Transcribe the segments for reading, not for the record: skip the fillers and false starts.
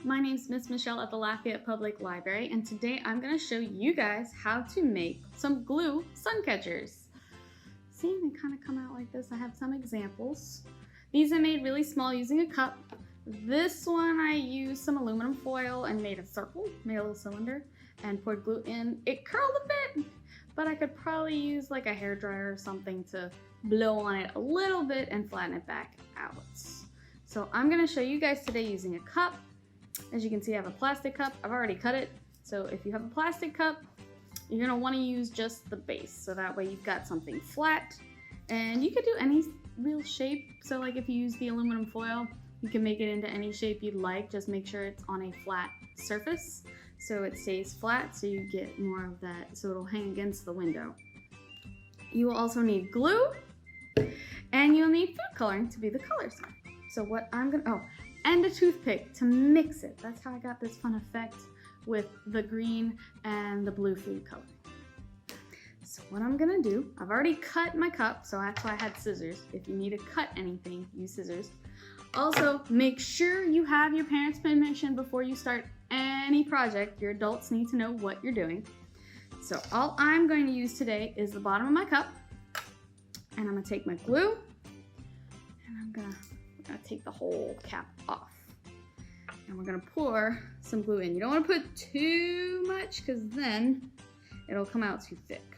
My name's Miss Michelle at the Lafayette Public Library, and today I'm going to show you guys how to make some glue sun catchers. See, they kind of come out like this. I have some examples. These I made really small using a cup. This one I used some aluminum foil and made a circle, made a little cylinder, and poured glue in. It curled a bit, but I could probably use like a hairdryer or something to blow on it a little bit and flatten it back out. So I'm going to show you guys today using a cup. As you can see, I have a plastic cup. I've already cut it. So if you have a plastic cup, you're going to want to use just the base. So that way you've got something flat. And you could do any real shape. So like if you use the aluminum foil, you can make it into any shape you'd like. Just make sure it's on a flat surface so it stays flat, so you get more of that, so it'll hang against the window. You will also need glue, and you'll need food coloring to be the colors. So what I'm gonna, and a toothpick to mix it. That's how I got this fun effect with the green and the blue food coloring. So what I'm gonna do, I've already cut my cup, so that's why I had scissors. If you need to cut anything, use scissors. Also, make sure you have your parents' permission before you start any project. Your adults need to know what you're doing. So all I'm going to use today is the bottom of my cup, and I'm gonna take my glue, and we're gonna take the whole cap off. And we're gonna pour some glue in. You don't wanna put too much, because then it'll come out too thick.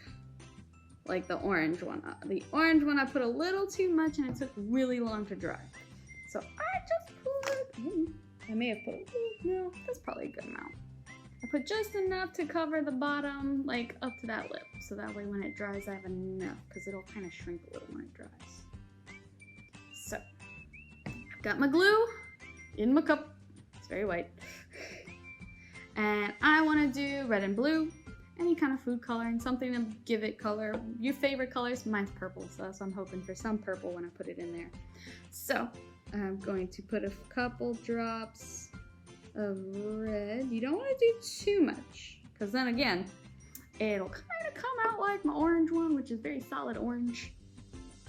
Like the orange one. The orange one I put a little too much and it took really long to dry. So I just poured, I may have put, no, that's probably a good amount. I put just enough to cover the bottom, like up to that lip. So that way when it dries, I have enough, because it'll kind of shrink a little when it dries. So, I've got my glue in my cup. It's very white. And I want to do red and blue, any kind of food coloring, something to give it color. Your favorite colors, mine's purple, so I'm hoping for some purple when I put it in there. So, I'm going to put a couple drops of red. You don't want to do too much, because then again, it'll kind of come out like my orange one, which is very solid orange.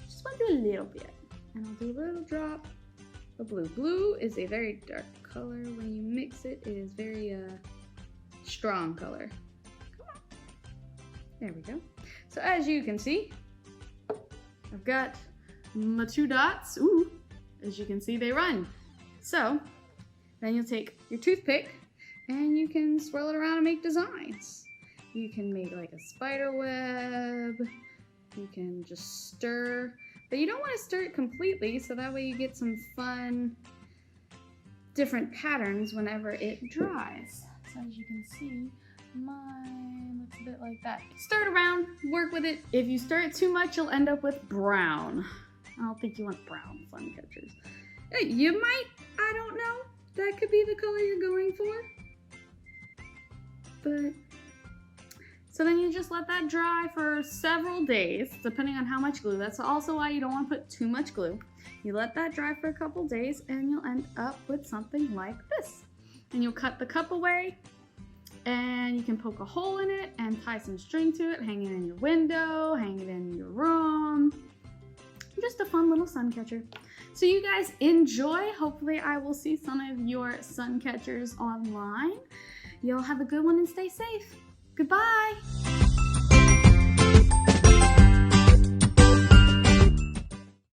Just want to do a little bit. And I'll do a little drop of blue. Blue is a very dark color. When you mix it, it is very strong color. Come on. There we go. So as you can see, I've got my two dots. Ooh. As you can see, they run. So then you'll take your toothpick and you can swirl it around and make designs. You can make like a spider web. You can just stir, but you don't want to stir it completely, so that way you get some fun, different patterns whenever it dries. So as you can see, mine looks a bit like that. Stir it around, work with it. If you stir it too much, you'll end up with brown. I don't think you want brown sun catchers. You might, I don't know. That could be the color you're going for. But, so then you just let that dry for several days, depending on how much glue. That's also why you don't want to put too much glue. You let that dry for a couple days and you'll end up with something like this. And you'll cut the cup away and you can poke a hole in it and tie some string to it, hang it in your window, hang it in your room. Just a fun little sun catcher. So you guys enjoy. Hopefully I will see some of your sun catchers online. Y'all have a good one and stay safe. Goodbye.